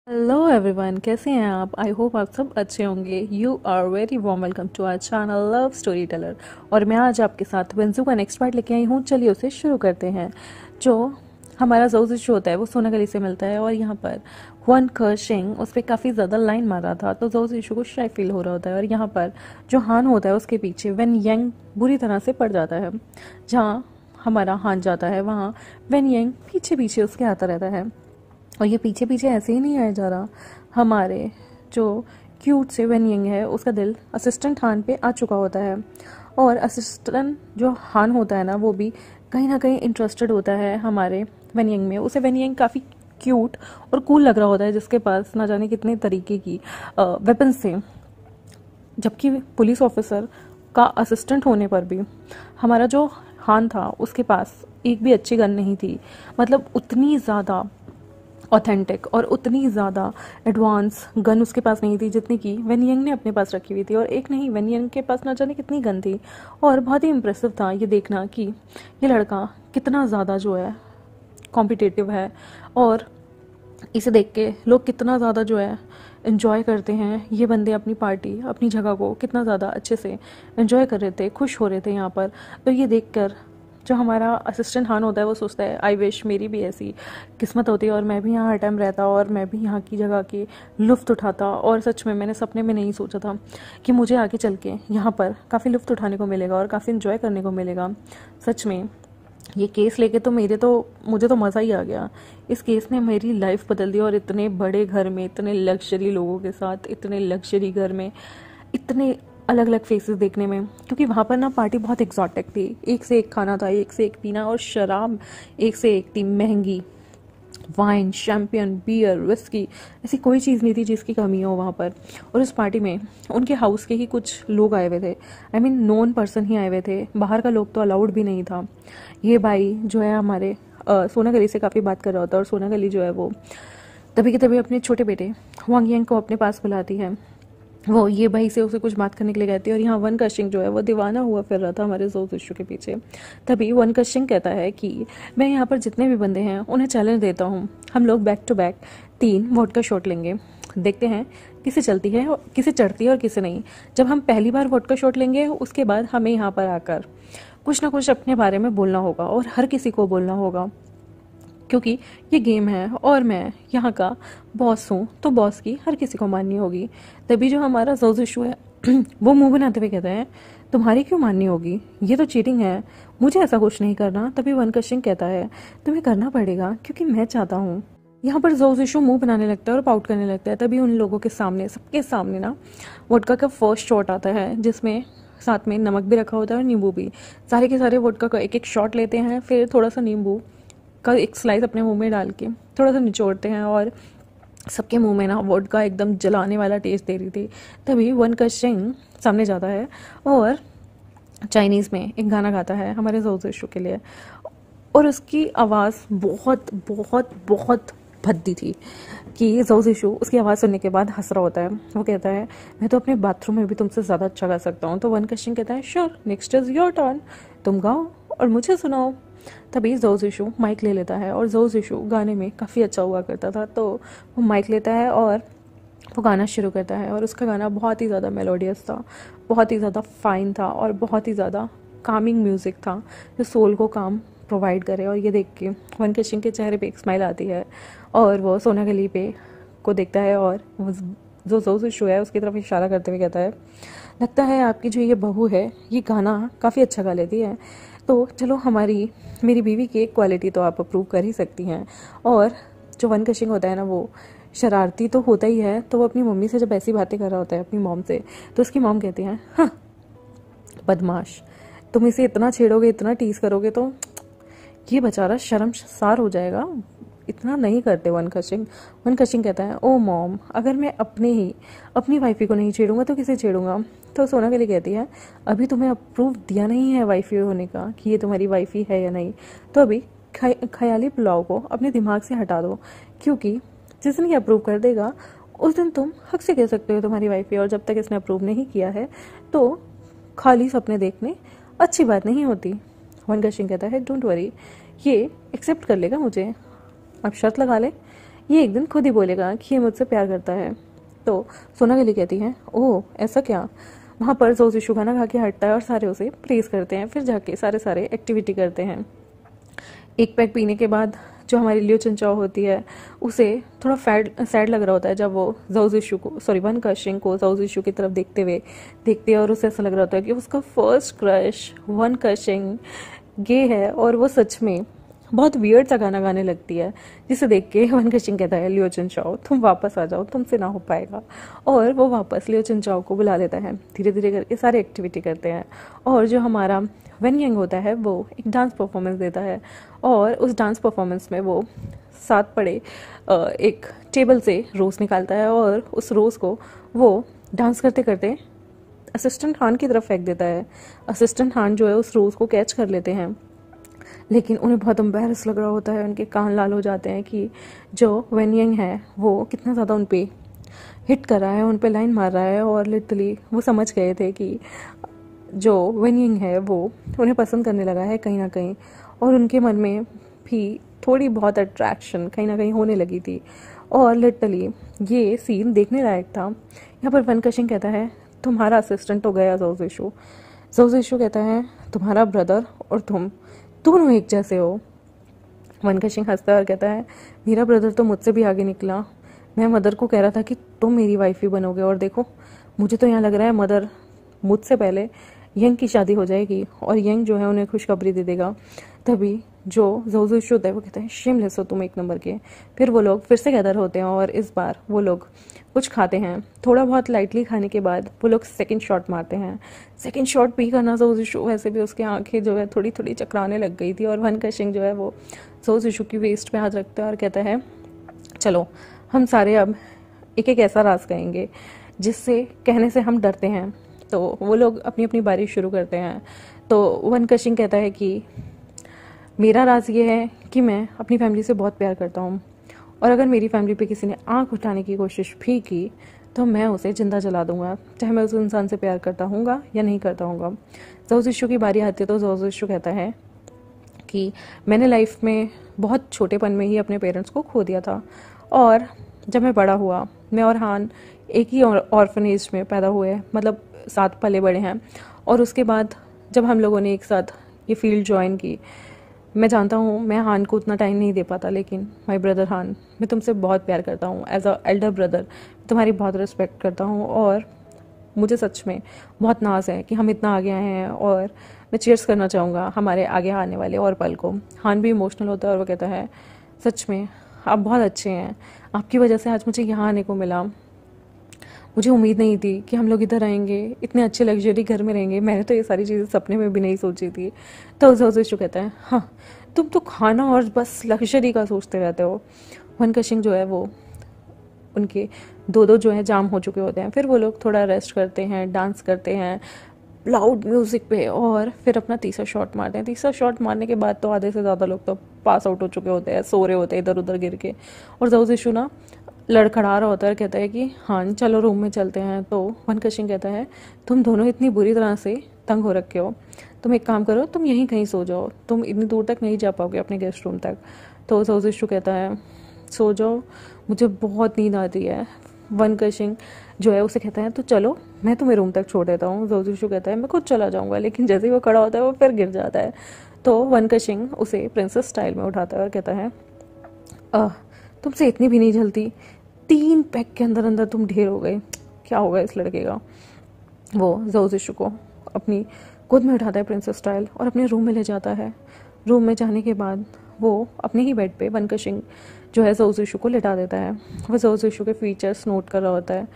Hello everyone, कैसे हैं आप? आई होप आप सब अच्छे होंगे। You are very warm welcome to our channel love story teller. और मैं आज आपके साथ वेंजू का नेक्स्ट पार्ट लेके आई हूँ। चलिए उसे शुरू करते हैं। जो हमारा जोज इशू होता है वो सोना गली से मिलता है और यहाँ पर वन कर्शिंग उस पर काफ़ी ज़्यादा लाइन मार रहा था, तो जोज इशू को शाय फील हो रहा होता है। और यहाँ पर जो हान होता है उसके पीछे वेन यंग बुरी तरह से पड़ जाता है। जहाँ हमारा हान जाता है वहाँ वेन यंग पीछे पीछे उसके आता रहता है। और ये पीछे पीछे ऐसे ही नहीं आया जा रहा। हमारे जो क्यूट से वेन यंग है उसका दिल असिस्टेंट हान पे आ चुका होता है। और असिस्टेंट जो हान होता है ना वो भी कहीं ना कहीं इंटरेस्टेड होता है हमारे वेन यंग में। उसे वेन यंग काफ़ी क्यूट और कूल लग रहा होता है, जिसके पास ना जाने कितने तरीके की वेपन्स थे। जबकि पुलिस ऑफिसर का असिस्टेंट होने पर भी हमारा जो हान था उसके पास एक भी अच्छी गन नहीं थी। मतलब उतनी ज़्यादा ऑथेंटिक और उतनी ज़्यादा एडवांस गन उसके पास नहीं थी जितनी कि वेन यंग ने अपने पास रखी हुई थी। और एक नहीं, वेन यंग के पास ना जाने कितनी गन थी। और बहुत ही इम्प्रेसिव था ये देखना कि ये लड़का कितना ज़्यादा जो है कॉम्पिटिटिव है, और इसे देख के लोग कितना ज़्यादा जो है इन्जॉय करते हैं। ये बंदे अपनी पार्टी अपनी जगह को कितना ज़्यादा अच्छे से इन्जॉय कर रहे थे, खुश हो रहे थे यहाँ पर। तो ये देख कर जो हमारा असिस्टेंट हान होता है वो सोचता है आई विश मेरी भी ऐसी किस्मत होती और मैं भी यहाँ हर टाइम रहता और मैं भी यहाँ की जगह की लुफ्त उठाता। और सच में मैंने सपने में नहीं सोचा था कि मुझे आगे चल के यहाँ पर काफ़ी लुफ्त उठाने को मिलेगा और काफ़ी इन्जॉय करने को मिलेगा। सच में ये केस लेके तो मुझे तो मज़ा ही आ गया। इस केस ने मेरी लाइफ बदल दी। और इतने बड़े घर में इतने लग्जरी लोगों के साथ, इतने लग्जरी घर में इतने अलग अलग फेसेस देखने में, क्योंकि वहाँ पर ना पार्टी बहुत एक्सॉटिक थी। एक से एक खाना था, एक से एक पीना, और शराब एक से एक थी महंगी। वाइन, शैम्पियन, बियर, विस्की, ऐसी कोई चीज़ नहीं थी जिसकी कमी हो वहाँ पर। और उस पार्टी में उनके हाउस के ही कुछ लोग आए हुए थे। आई मीन नॉन पर्सन ही आए हुए थे, बाहर का लोग तो अलाउड भी नहीं था। ये भाई जो है हमारे सोना गली से काफ़ी बात कर रहा होता है। और सोना गली जो है वो तभी के तभी अपने छोटे बेटे वांग यांग को अपने पास बुलाती है। वो ये भाई से उसे कुछ बात करने के लिए कहती है। और यहाँ वन कशिंग जो है वो दीवाना हुआ फिर रहा था हमारे जोज इशू के पीछे। तभी वन कशिंग कहता है कि मैं यहाँ पर जितने भी बंदे हैं उन्हें चैलेंज देता हूँ, हम लोग back to back 3 vodka shot लेंगे, देखते हैं किसे चलती है, किसे चढ़ती है और किसे नहीं। जब हम पहली बार वोडका शॉट लेंगे उसके बाद हमें यहाँ पर आकर कुछ ना कुछ अपने बारे में बोलना होगा और हर किसी को बोलना होगा, क्योंकि ये गेम है और मैं यहाँ का बॉस हूँ, तो बॉस की हर किसी को माननी होगी। तभी जो हमारा जोज इशू है वो मुंह बनाते हुए कहता है तुम्हारी क्यों माननी होगी, ये तो चीटिंग है, मुझे ऐसा कुछ नहीं करना। तभी वन कशिंग कहता है तुम्हें करना पड़ेगा क्योंकि मैं चाहता हूँ। यहाँ पर जोज इशू मुंह बनाने लगता है और पाउट करने लगता है। तभी उन लोगों के सामने, सबके सामने ना वोडका का फर्स्ट शॉट आता है, जिसमें साथ में नमक भी रखा होता है और नींबू भी। सारे के सारे वोडका का एक एक शॉट लेते हैं, फिर थोड़ा सा नींबू का एक स्लाइस अपने मुंह में डाल के थोड़ा सा निचोड़ते हैं। और सबके मुंह में ना वोडका एकदम जलाने वाला टेस्ट दे रही थी। तभी वन कशिंग सामने जाता है और चाइनीज़ में एक गाना गाता है हमारे जोज इशू के लिए। और उसकी आवाज़ बहुत बहुत बहुत भद्दी थी कि जोज इशू उसकी आवाज़ सुनने के बाद हंस रहा होता है। वो कहता है मैं तो अपने बाथरूम में भी तुमसे ज़्यादा अच्छा गा सकता हूँ। तो वन कशिंग कहता है sure, next is your turn, तुम गाओ और मुझे सुनाओ। तभी जोज इशू माइक ले लेता है। और जोज इशू गाने में काफ़ी अच्छा हुआ करता था, तो वो माइक लेता है और वो गाना शुरू करता है। और उसका गाना बहुत ही ज़्यादा मेलोडियस था, बहुत ही ज़्यादा फाइन था और बहुत ही ज़्यादा कामिंग म्यूज़िक था जो सोल को काम प्रोवाइड करे। और ये देख के वन कशिंग के चेहरे पे एक स्माइल आती है और वो सोना गली पे को देखता है और जो जोज इशू है उसकी तरफ इशारा करते हुए कहता है लगता है आपकी जो ये बहू है ये गाना काफ़ी अच्छा गा लेती है, तो चलो मेरी बीवी की एक क्वालिटी तो आप अप्रूव कर ही सकती हैं। और जो वन कशिंग होता है ना वो शरारती तो होता ही है, तो वो अपनी मम्मी से जब ऐसी बातें कर रहा होता है अपनी मॉम से, तो उसकी मॉम कहती है हाँ बदमाश, तुम इसे इतना छेड़ोगे इतना टीज करोगे तो ये बेचारा शर्मसार हो जाएगा, इतना नहीं करते वन कशिंग। वन कशिंग कहता है ओ मॉम, अगर मैं अपनी वाइफी को नहीं छेड़ूंगा तो किसे छेड़ूंगा। तो सोना के लिए कहती है अभी तुम्हें अप्रूव दिया नहीं है वाइफी होने का कि ये तुम्हारी वाइफी है या नहीं, तो अभी ख्याली पुलाव को अपने दिमाग से हटा दो, क्योंकि जिस दिन ये अप्रूव कर देगा उस दिन तुम हक से कह सकते हो तुम्हारी वाइफी, और जब तक इसने अप्रूव नहीं किया है तो खाली सपने देखने अच्छी बात नहीं होती। वन कशिंग कहता है डोंट वरी, ये एक्सेप्ट कर लेगा मुझे, अब शर्त लगा ले ये एक दिन खुद ही बोलेगा कि ये मुझसे प्यार करता है। तो सोनागली कहती है, ओह ऐसा क्या। वहाँ पर जो शिशु खाना खा के हटता है और सारे उसे प्रेज करते हैं। फिर जाके सारे एक्टिविटी करते हैं। एक पैक पीने के बाद जो हमारी लियो चंचाओ होती है उसे थोड़ा सैड लग रहा होता है जब वो ज़ोज़िशु को वन कशिंग को ज़ोज़िशु की तरफ देखती है और उसे ऐसा लग रहा होता है कि उसका फर्स्ट क्रश वन कशिंग गे है और वो सच में बहुत वियर्ड सा गाना गाने लगती है, जिसे देख के वन कशिंग कहता है, लियो चंचाओ तुम वापस आ जाओ, तुमसे ना हो पाएगा। और वो वापस लियो चंचाओ को बुला लेता है। धीरे धीरे करके सारे एक्टिविटी करते हैं और जो हमारा वेन यंग होता है वो एक डांस परफॉर्मेंस देता है और उस डांस परफॉर्मेंस में वो साथ पड़े एक टेबल से रोज़ निकालता है और उस रोज़ को वो डांस करते करते असिस्टेंट हान की तरफ फेंक देता है। असिस्टेंट हान जो है उस रोज़ को कैच कर लेते हैं, लेकिन उन्हें बहुत एम्बैरस लग रहा होता है। उनके कान लाल हो जाते हैं कि जो वेन यंग है वो कितना ज़्यादा उन पे हिट कर रहा है, उन पे लाइन मार रहा है। और लिटरली वो समझ गए थे कि जो वेन यंग है वो उन्हें पसंद करने लगा है कहीं ना कहीं, और उनके मन में भी थोड़ी बहुत अट्रैक्शन कहीं ना कहीं होने लगी थी। और लिटरली ये सीन देखने लायक था। यहाँ पर वन कशिंग कहता है, तुम्हारा असिस्टेंट तो गया ज़ोज़िशु। ज़ोज़िशु कहता है, तुम्हारा ब्रदर और तुम दोनों एक जैसे हो। वन कशिंग हंसता है और कहता है, मेरा ब्रदर तो मुझसे भी आगे निकला। मैं मदर को कह रहा था कि तुम मेरी वाइफ ही बनोगे, और देखो मुझे तो यहाँ लग रहा है मदर मुझसे पहले यंग की शादी हो जाएगी और यंग जो है उन्हें खुशखबरी दे देगा। तभी जो ज़ोज़िशु होता है वो कहता है, शेमलेस हो तुम एक नंबर के। फिर वो लोग फिर से गैदर होते हैं और इस बार वो लोग कुछ खाते हैं। थोड़ा बहुत लाइटली खाने के बाद वो लोग सेकंड शॉट मारते हैं। सेकंड शॉट पी करना ज़ोज़िशु, वैसे भी उसकी आंखें जो है थोड़ी थोड़ी चकराने लग गई थी। और वन कशिंग जो है वो ज़ोज़िशु की वेस्ट पे हाथ रखता है और कहता है, चलो हम सारे अब एक एक ऐसा राज कहेंगे जिससे कहने से हम डरते हैं। तो वो लोग अपनी अपनी बारी शुरू करते हैं। तो वन कशिंग कहता है कि मेरा राज ये है कि मैं अपनी फैमिली से बहुत प्यार करता हूँ, और अगर मेरी फैमिली पे किसी ने आंख उठाने की कोशिश भी की तो मैं उसे जिंदा जला दूंगा, चाहे मैं उस इंसान से प्यार करता हूँगा या नहीं करता हूँगा। ज़ोज़िशु की बारी आती है तो ज़ोज़िशु कहता है कि मैंने लाइफ में बहुत छोटेपन में ही अपने पेरेंट्स को खो दिया था, और जब मैं बड़ा हुआ मैं और हान एक ही ऑर्फनेज में पैदा हुए, मतलब साथ पले बड़े हैं। और उसके बाद जब हम लोगों ने एक साथ ये फील्ड ज्वाइन की, मैं जानता हूँ मैं हान को उतना टाइम नहीं दे पाता, लेकिन माय ब्रदर हान, मैं तुमसे बहुत प्यार करता हूँ। एज अ एल्डर ब्रदर तुम्हारी बहुत रिस्पेक्ट करता हूँ, और मुझे सच में बहुत नाज है कि हम इतना आगे आए हैं, और मैं चीयर्स करना चाहूँगा हमारे आगे आने वाले और पल को। हान भी इमोशनल होता है और वो कहता है, सच में आप बहुत अच्छे हैं, आपकी वजह से आज मुझे यहाँ आने को मिला। मुझे उम्मीद नहीं थी कि हम लोग इधर आएंगे, इतने अच्छे लग्जरी घर में रहेंगे। मैंने तो ये सारी चीज़ें सपने में भी नहीं सोची थी। तो ज़ोज़िशु कहता है, हाँ तुम तो खाना और बस लग्जरी का सोचते रहते हो। वन कशिंग जो है वो उनके दो जो है जाम हो चुके होते हैं। फिर वो लोग थोड़ा रेस्ट करते हैं, डांस करते हैं लाउड म्यूज़िक पे, और फिर अपना तीसरा शॉट मारते हैं। तीसरा शॉट मारने के बाद तो आधे से ज़्यादा लोग तो पास आउट हो चुके होते हैं, सो रहे होते हैं इधर उधर गिर के। और ज़ोज़िशु ना लड़खड़ा रहा होता है, कहता है कि हाँ चलो रूम में चलते हैं। तो वन कशिंग कहता है, तुम दोनों इतनी बुरी तरह से तंग हो रखे हो, तुम एक काम करो, तुम यहीं कहीं सो जाओ, तुम इतनी दूर तक नहीं जा पाओगे अपने गेस्ट रूम तक। तो ज़ोज़िशु कहता है, सो जाओ, मुझे बहुत नींद आती है। वन कशिंग जो है उसे कहता है, तो चलो मैं तुम्हें रूम तक छोड़ देता हूँ। ज़ोज़िशु कहता है, मैं खुद चला जाऊँगा, लेकिन जैसे ही वो खड़ा होता है वो फिर गिर जाता है। तो वन कशिंग उसे प्रिंसेस स्टाइल में उठाता है और कहता है, तुमसे इतनी भी नहीं जलती, 3 पैक के अंदर अंदर तुम ढेर हो गए, क्या होगा इस लड़के का। वो ज़ोज़िशु को अपनी गोद में उठाता है प्रिंसेस स्टाइल और अपने रूम में ले जाता है। रूम में जाने के बाद वो अपने ही बेड पे वन कशिंग जो है ज़ोज़िशु को लिटा देता है। वो ज़ोज़िशु के फीचर्स नोट कर रहा होता है,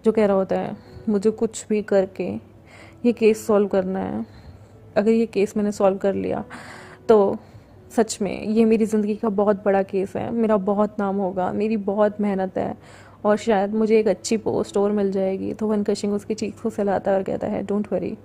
जो कह रहा होता है, मुझे कुछ भी करके ये केस सॉल्व करना है। अगर ये केस मैंने सॉल्व कर लिया तो सच में ये मेरी ज़िंदगी का बहुत बड़ा केस है, मेरा बहुत नाम होगा, मेरी बहुत मेहनत है, और शायद मुझे एक अच्छी पोस्ट और मिल जाएगी। तो वन कशिंग उसकी चीख को सहलाता है और कहता है, डोंट वरी,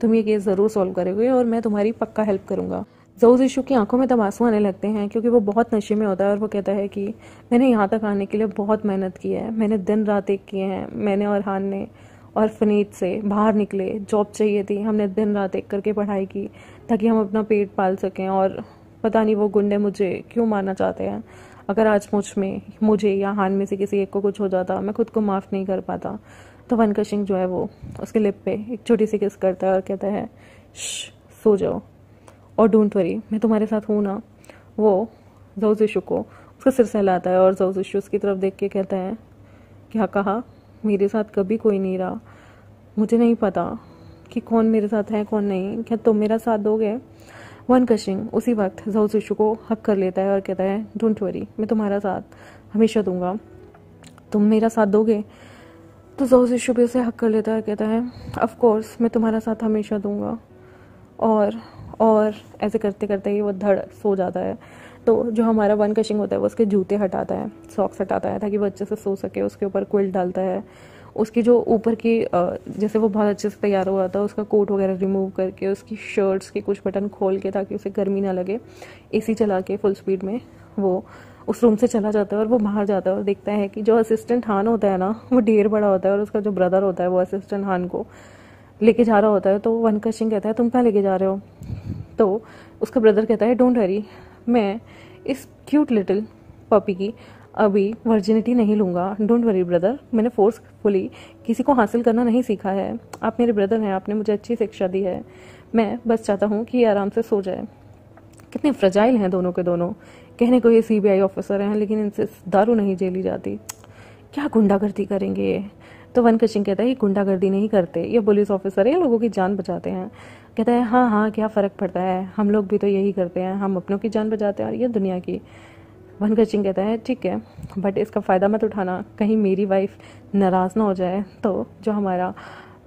तुम ये केस ज़रूर सॉल्व करोगे और मैं तुम्हारी पक्का हेल्प करूँगा। ज़ोज़िशु की आंखों में तब आंसू आने लगते हैं, क्योंकि वो बहुत नशे में होता है। और वो कहता है कि मैंने यहाँ तक आने के लिए बहुत मेहनत की है, मैंने दिन रात एक किए हैं। मैंने और हान ने और फनीत से बाहर निकले, जॉब चाहिए थी, हमने दिन रात एक करके पढ़ाई की ताकि हम अपना पेट पाल सकें। और पता नहीं वो गुंडे मुझे क्यों मारना चाहते हैं। अगर आज मुझे या हान में से किसी एक को कुछ हो जाता, मैं खुद को माफ़ नहीं कर पाता। तो वन कशिंग जो है वो उसके लिप पे एक छोटी सी किस करता है और कहता है सो जाओ और डोंट वरी, मैं तुम्हारे साथ हूँ ना। वो ज़ोउ ज़िशु को उसका सिर सहलाता है और ज़ोउ ज़िशु उसकी तरफ देख के कहता है क्या कहा, मेरे साथ कभी कोई नहीं रहा, मुझे नहीं पता कि कौन मेरे साथ है कौन नहीं, क्या तुम मेरा साथ दोगे। वन कशिंग उसी वक्त ज़ोउ ज़िशु को हक कर लेता है और कहता है डोंट वरी, मैं तुम्हारा साथ हमेशा दूंगा, तुम मेरा साथ दोगे। तो ज़ोउ ज़िशु भी उसे हक कर लेता है और कहता है ऑफ कोर्स मैं तुम्हारा साथ हमेशा दूंगा। और ऐसे करते करते ही वो धड़ सो जाता है। तो जो हमारा वन कशिंग होता है वो उसके जूते हटाता है, सॉक्स हटाता है ताकि वो अच्छे से सो सके। उसके ऊपर क्विल्ट डालता है, उसकी जो ऊपर की जैसे वो बहुत अच्छे से तैयार हुआ था उसका कोट वगैरह रिमूव करके उसकी शर्ट्स के कुछ बटन खोल के ताकि उसे गर्मी ना लगे, एसी चला के फुल स्पीड में वो उस रूम से चला जाता है। और वो बाहर जाता है और देखता है कि जो असिस्टेंट हान होता है ना वो ढेर बड़ा होता है और उसका जो ब्रदर होता है वो असिस्टेंट हान को लेके जा रहा होता है। तो वन कशिंग कहता है तुम कहाँ लेके जा रहे हो। तो उसका ब्रदर कहता है डोंट वरी, मैं इस क्यूट लिटिल पपी की अभी वर्जिनिटी नहीं लूँगा, डोंट वरी ब्रदर, मैंने फोर्सफुली किसी को हासिल करना नहीं सीखा है, आप मेरे ब्रदर हैं, आपने मुझे अच्छी शिक्षा दी है, मैं बस चाहता हूँ कि ये आराम से सो जाए। कितने फ्रजाइल हैं दोनों के दोनों, कहने को ये सीबीआई ऑफिसर हैं लेकिन इनसे दारू नहीं झेली जाती, क्या गुंडागर्दी करेंगे ये। तो वन कशिंग कहता है ये गुंडागर्दी नहीं करते, ये पुलिस ऑफिसर है, लोगों की जान बचाते हैं। कहता है हाँ हाँ क्या फ़र्क पड़ता है, हम लोग भी तो यही करते हैं, हम अपनों की जान बचाते हैं और ये दुनिया की। वन कशिंग कहता है ठीक है बट इसका फ़ायदा मत उठाना, कहीं मेरी वाइफ नाराज़ ना हो जाए। तो जो हमारा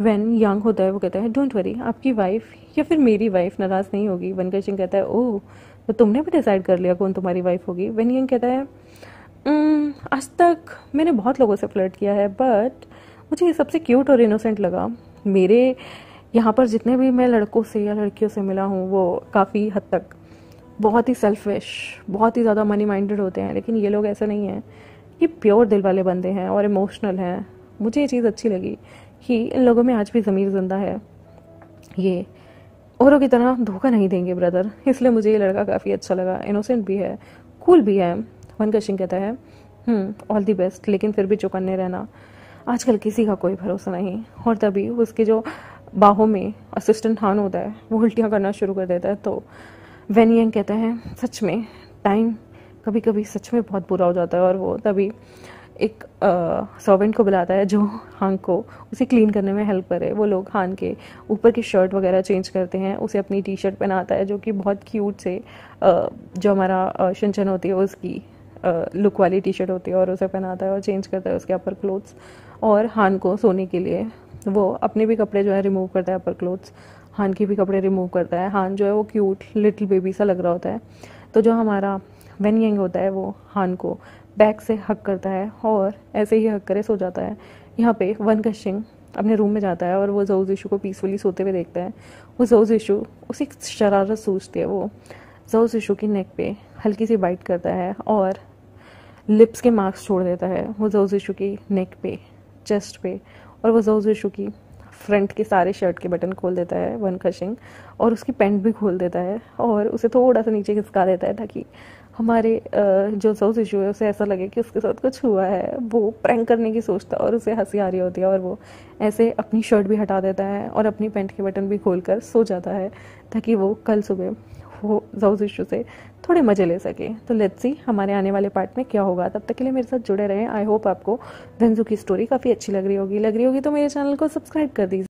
वैन यंग होता है वो कहता है डोंट वरी, आपकी वाइफ या फिर मेरी वाइफ नाराज़ नहीं होगी। वन कशिंग कहता है ओह तो तुमने भी डिसाइड कर लिया कौन तुम्हारी वाइफ होगी। वैन यंग कहता है आज तक मैंने बहुत लोगों से फ्लर्ट किया है बट मुझे ये सबसे क्यूट और इनोसेंट लगा। मेरे यहाँ पर जितने भी मैं लड़कों से या लड़कियों से मिला हूँ वो काफ़ी हद तक बहुत ही सेल्फिश, बहुत ही ज़्यादा मनी माइंडेड होते हैं, लेकिन ये लोग ऐसे नहीं हैं, ये प्योर दिल वाले बंदे हैं और इमोशनल हैं। मुझे ये चीज़ अच्छी लगी कि इन लोगों में आज भी ज़मीर जिंदा है, ये औरों की तरह धोखा नहीं देंगे ब्रदर, इसलिए मुझे ये लड़का काफ़ी अच्छा लगा, इनोसेंट भी है, कूल भी है। वन कशिंग कहता है ऑल दी बेस्ट, लेकिन फिर भी चौकन्ने रहना, आजकल किसी का कोई भरोसा नहीं। और तभी उसके जो बाहों में असिस्टेंट हान होता है वो उल्टियाँ करना शुरू कर देता है। तो वैन यंग कहता है सच में टाइम कभी कभी सच में बहुत बुरा हो जाता है। और वो तभी एक सर्वेंट को बुलाता है जो हान को उसे क्लीन करने में हेल्प करे। वो लोग हान के ऊपर की शर्ट वगैरह चेंज करते हैं, उसे अपनी टी शर्ट पहनाता है जो कि बहुत क्यूट से जो हमारा शिनचैन होती है उसकी लुक वाली टी शर्ट होती है और उसे पहनाता है और चेंज करता है उसके अपर क्लोथ्स। और हान को सोने के लिए वो अपने भी कपड़े जो है रिमूव करता है, अपर क्लोथ्स, हान के भी कपड़े रिमूव करता है। हान जो है वो क्यूट लिटिल बेबी सा लग रहा होता है। तो जो हमारा वैन यंग होता है वो हान को बैक से हक करता है और ऐसे ही हक करे सो जाता है। यहाँ पे वन कशिंग अपने रूम में जाता है और वो ज़ोउ ज़िशु को पीसफुली सोते हुए देखता है। वो ज़ोउ ज़िशु उसे एक शरारत सूझती है, वो ज़ोउ ज़िशु की नेक पे हल्की सी बाइट करता है और लिप्स के मार्क्स छोड़ देता है वो ज़ोउ ज़िशु की नेक पे, चेस्ट पे, और वो ज़ोउ ज़िशु की फ्रंट के सारे शर्ट के बटन खोल देता है वन कशिंग, और उसकी पैंट भी खोल देता है और उसे थोड़ा सा नीचे खिसका देता है ताकि हमारे जो ज़ोउ ज़िशु है उसे ऐसा लगे कि उसके साथ कुछ हुआ है। वो प्रैंक करने की सोचता है और उसे हंसी आ रही होती है और वो ऐसे अपनी शर्ट भी हटा देता है और अपनी पैंट के बटन भी खोल कर सो जाता है ताकि वो कल सुबह वो ज़ोउ ज़िशु से थोड़े मज़े ले सके। तो लेट्स सी हमारे आने वाले पार्ट में क्या होगा। तब तक के लिए मेरे साथ जुड़े रहें। आई होप आपको वेंजू की स्टोरी काफ़ी अच्छी लग रही होगी तो मेरे चैनल को सब्सक्राइब कर दीजिए।